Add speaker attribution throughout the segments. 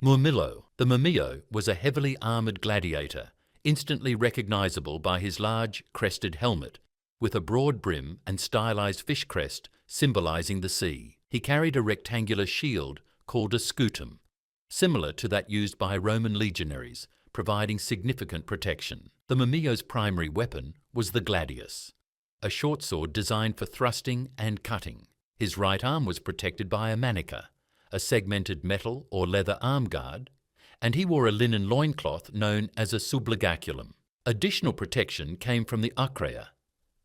Speaker 1: Murmillo. The Murmillo was a heavily armoured gladiator, instantly recognisable by his large, crested helmet, with a broad brim and stylised fish crest symbolising the sea. He carried a rectangular shield called a scutum, similar to that used by Roman legionaries, providing significant protection. The Murmillo's primary weapon was the gladius, a short sword designed for thrusting and cutting. His right arm was protected by a manica, a segmented metal or leather arm guard, and he wore a linen loincloth known as a subligaculum. Additional protection came from the acrea,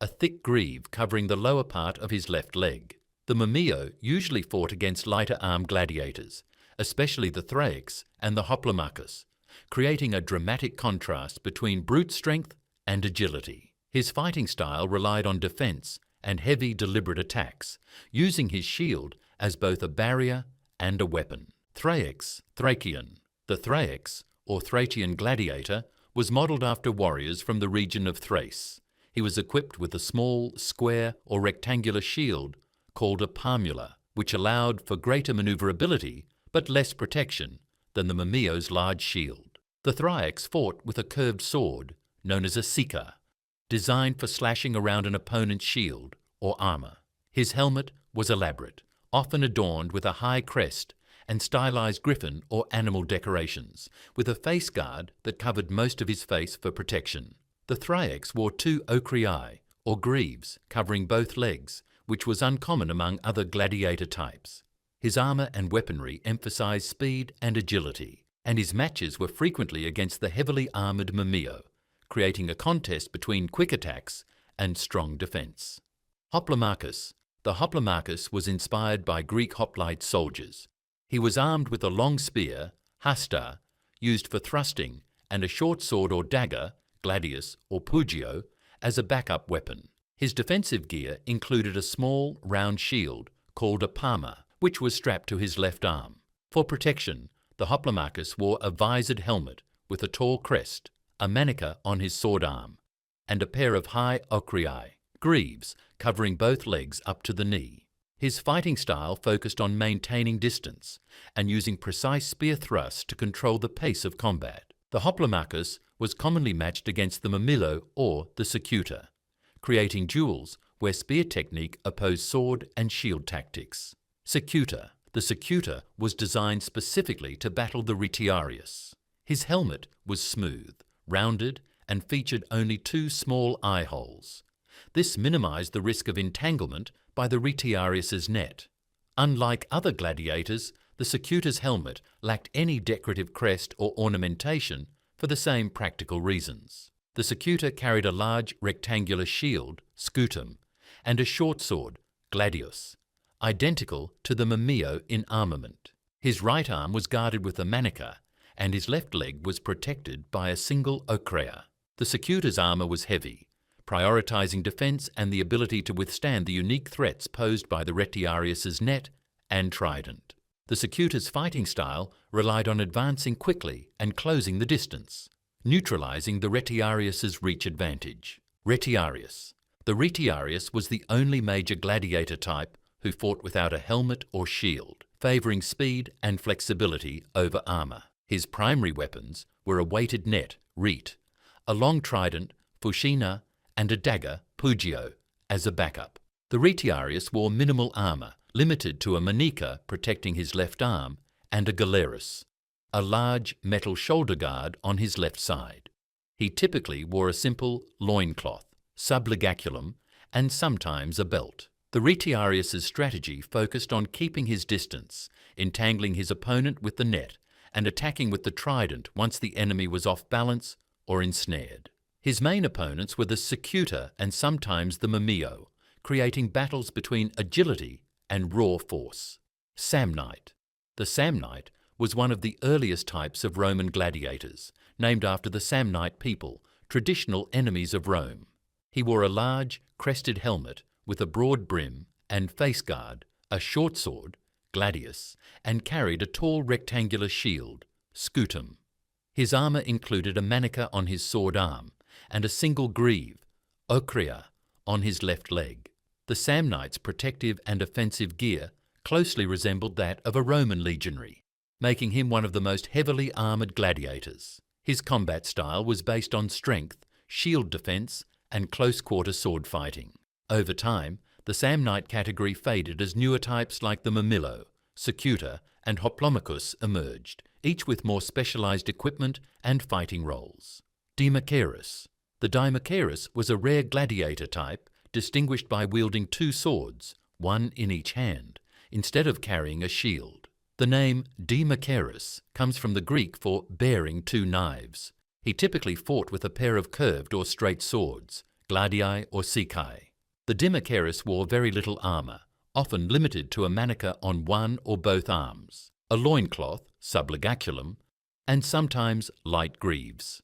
Speaker 1: a thick greave covering the lower part of his left leg. The Murmillo usually fought against lighter-armed gladiators, especially the Thraix and the Hoplomachus, creating a dramatic contrast between brute strength and agility. His fighting style relied on defence and heavy, deliberate attacks, using his shield as both a barrier and a weapon. Thracian. The Thraix, or Thracian gladiator, was modelled after warriors from the region of Thrace. He was equipped with a small, square or rectangular shield called a palmula, which allowed for greater manoeuvrability but less protection than the Murmillo's large shield. The Thraix fought with a curved sword known as a secutor, designed for slashing around an opponent's shield or armour. His helmet was elaborate, often adorned with a high crest and stylized griffin or animal decorations, with a face guard that covered most of his face for protection. The Thraix wore 2 ocreae, or greaves, covering both legs, which was uncommon among other gladiator types. His armour and weaponry emphasised speed and agility, and his matches were frequently against the heavily armoured Murmillo, creating a contest between quick attacks and strong defence. Hoplomachus. The Hoplomachus was inspired by Greek hoplite soldiers. He was armed with a long spear, hasta, used for thrusting, and a short sword or dagger, gladius or pugio, as a backup weapon. His defensive gear included a small, round shield called a palma, which was strapped to his left arm. For protection, the Hoplomachus wore a visored helmet with a tall crest, a manica on his sword arm, and a pair of high ocreae, greaves, covering both legs up to the knee. His fighting style focused on maintaining distance and using precise spear thrusts to control the pace of combat. The Hoplomachus was commonly matched against the Murmillo or the Secutor, creating duels where spear technique opposed sword and shield tactics. Secutor. The Secutor was designed specifically to battle the Retiarius. His helmet was smooth, rounded, and featured only 2 small eye holes. This minimised the risk of entanglement by the Retiarius's net. Unlike other gladiators, the Secutor's helmet lacked any decorative crest or ornamentation for the same practical reasons. The Secutor carried a large rectangular shield, scutum, and a short sword, gladius, identical to the Murmillo in armament. His right arm was guarded with a manica, and his left leg was protected by a single ocrea. The Secutor's armour was heavy, prioritising defence and the ability to withstand the unique threats posed by the Retiarius's net and trident. The Secutor's fighting style relied on advancing quickly and closing the distance, neutralising the Retiarius's reach advantage. Retiarius. The Retiarius was the only major gladiator type who fought without a helmet or shield, favouring speed and flexibility over armour. His primary weapons were a weighted net, rete, a long trident, fucina, and a dagger, pugio, as a backup. The Retiarius wore minimal armour, limited to a manica protecting his left arm, and a gallerus, a large metal shoulder guard on his left side. He typically wore a simple loincloth, subligaculum, and sometimes a belt. The Retiarius's strategy focused on keeping his distance, entangling his opponent with the net, and attacking with the trident once the enemy was off balance or ensnared. His main opponents were the Secutor and sometimes the Murmillo, creating battles between agility and raw force. Samnite. The Samnite was one of the earliest types of Roman gladiators, named after the Samnite people, traditional enemies of Rome. He wore a large, crested helmet with a broad brim and face guard, a short sword, gladius, and carried a tall rectangular shield, scutum. His armour included a manica on his sword arm and a single greave, ocrea, on his left leg. The Samnite's protective and offensive gear closely resembled that of a Roman legionary. making him one of the most heavily armoured gladiators. His combat style was based on strength, shield defence, and close-quarter sword fighting. Over time, the Samnite category faded as newer types like the Mamilo, Secutor, and Hoplomachus emerged, each with more specialised equipment and fighting roles. Dimachurus. The Dimachurus was a rare gladiator type distinguished by wielding two swords, one in each hand, instead of carrying a shield. The name Dimachurus comes from the Greek for bearing two knives. He typically fought with a pair of curved or straight swords, gladii or sicae. The Dimachurus wore very little armour, often limited to a manica on one or both arms, a loincloth, sublegaculum, and sometimes light greaves.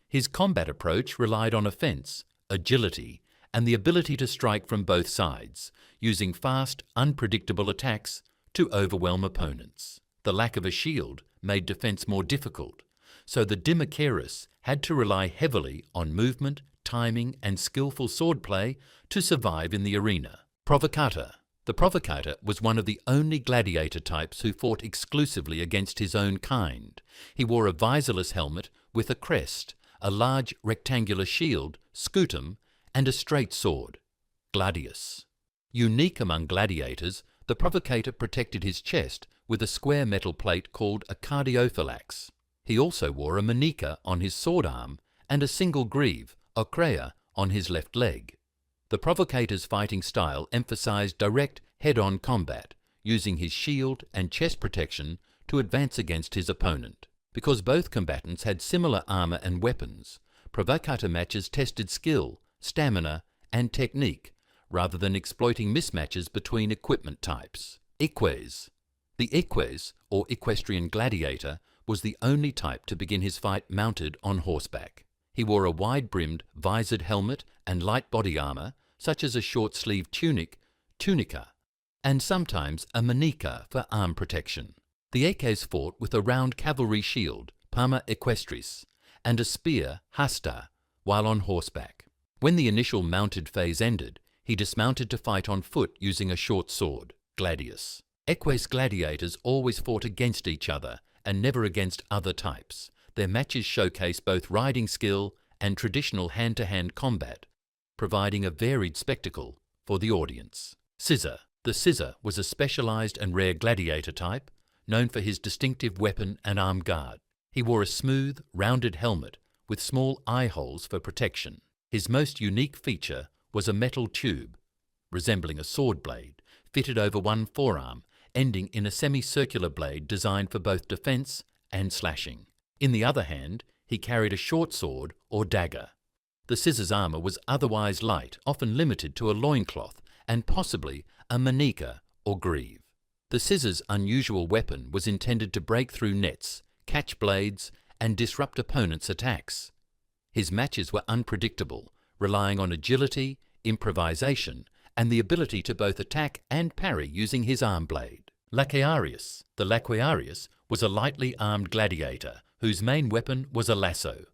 Speaker 1: His combat approach relied on offence, agility, and the ability to strike from both sides, using fast, unpredictable attacks to overwhelm opponents. The lack of a shield made defence more difficult, so the Dimachurus had to rely heavily on movement, timing, and skillful swordplay to survive in the arena. Provocator. The Provocator was one of the only gladiator types who fought exclusively against his own kind. He wore a visorless helmet with a crest, a large rectangular shield, scutum, and a straight sword, gladius. Unique among gladiators, the Provocator protected his chest with a square metal plate called a cardiophylax. He also wore a manica on his sword arm and a single greave, ocrea, on his left leg. The Provocator's fighting style emphasized direct, head-on combat, using his shield and chest protection to advance against his opponent. Because both combatants had similar armor and weapons, Provocator matches tested skill, stamina, and technique, rather than exploiting mismatches between equipment types. Eques. The eques, or equestrian gladiator, was the only type to begin his fight mounted on horseback. He wore a wide-brimmed, visored helmet and light body armor, such as a short-sleeved tunic, tunica, and sometimes a manica for arm protection. The eques fought with a round cavalry shield, pama equestris, and a spear, hasta, while on horseback. When the initial mounted phase ended, he dismounted to fight on foot using a short sword, gladius. Eques gladiators always fought against each other and never against other types. Their matches showcase both riding skill and traditional hand-to-hand combat, providing a varied spectacle for the audience. Scissor. The scissor was a specialized and rare gladiator type, known for his distinctive weapon and arm guard. He wore a smooth, rounded helmet with small eye holes for protection. His most unique feature was a metal tube, resembling a sword blade, fitted over one forearm, ending in a semicircular blade designed for both defense and slashing. In the other hand, he carried a short sword or dagger. The scissor's armor was otherwise light, often limited to a loincloth and possibly a manica or greave. The scissor's unusual weapon was intended to break through nets, catch blades, and disrupt opponents' attacks. His matches were unpredictable, relying on agility, improvisation, and the ability to both attack and parry using his arm blade. Laquearius. The Laquearius was a lightly armed gladiator whose main weapon was a lasso,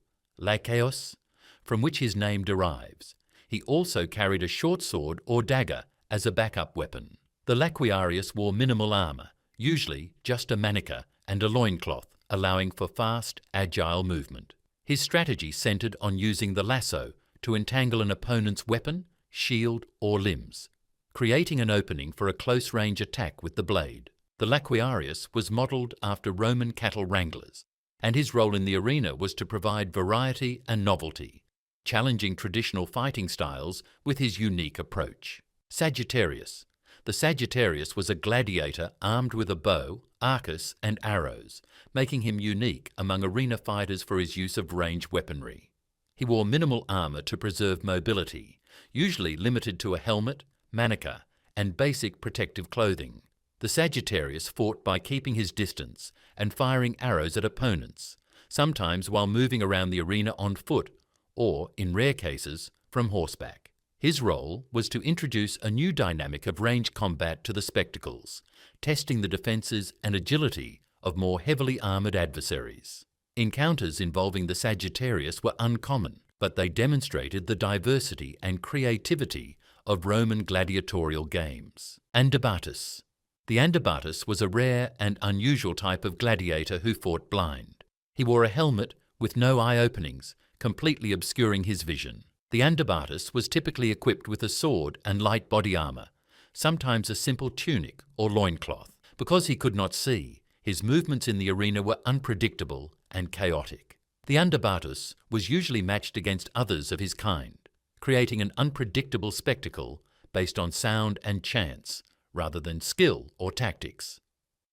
Speaker 1: laqueos, from which his name derives. He also carried a short sword or dagger as a backup weapon. The Laquearius wore minimal armor, usually just a manica and a loincloth, allowing for fast, agile movement. His strategy centered on using the lasso to entangle an opponent's weapon, shield, or limbs, creating an opening for a close-range attack with the blade. The Laquearius was modeled after Roman cattle wranglers, and his role in the arena was to provide variety and novelty, challenging traditional fighting styles with his unique approach. Sagittarius. The Sagittarius was a gladiator armed with a bow, arcus, and arrows, making him unique among arena fighters for his use of ranged weaponry. He wore minimal armor to preserve mobility, usually limited to a helmet, manica, and basic protective clothing. The Sagittarius fought by keeping his distance and firing arrows at opponents, sometimes while moving around the arena on foot or, in rare cases, from horseback. His role was to introduce a new dynamic of ranged combat to the spectacles, testing the defences and agility of more heavily armoured adversaries. Encounters involving the Sagittarius were uncommon, but they demonstrated the diversity and creativity of Roman gladiatorial games. Andebatus. The Andabatus was a rare and unusual type of gladiator who fought blind. He wore a helmet with no eye openings, completely obscuring his vision. The Andabatus was typically equipped with a sword and light body armour, sometimes a simple tunic or loincloth. Because he could not see, his movements in the arena were unpredictable and chaotic. The Andabatus was usually matched against others of his kind, creating an unpredictable spectacle based on sound and chance, rather than skill or tactics.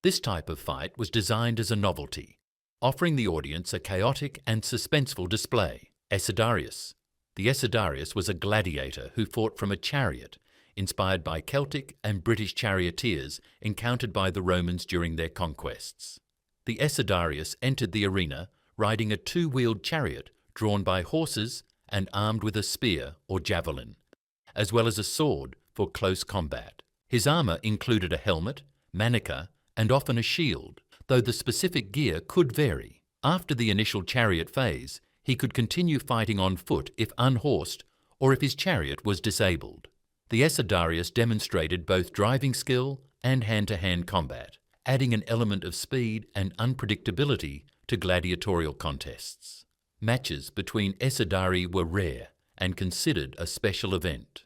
Speaker 1: This type of fight was designed as a novelty, offering the audience a chaotic and suspenseful display. Retiarius. The Retiarius was a gladiator who fought from a chariot, inspired by Celtic and British charioteers encountered by the Romans during their conquests. The Retiarius entered the arena riding a two-wheeled chariot drawn by horses and armed with a spear or javelin, as well as a sword for close combat. His armour included a helmet, manica, and often a shield, though the specific gear could vary. After the initial chariot phase, he could continue fighting on foot if unhorsed or if his chariot was disabled. The Retiarius demonstrated both driving skill and hand-to-hand combat, adding an element of speed and unpredictability to gladiatorial contests. Matches between Retiarii were rare and considered a special event.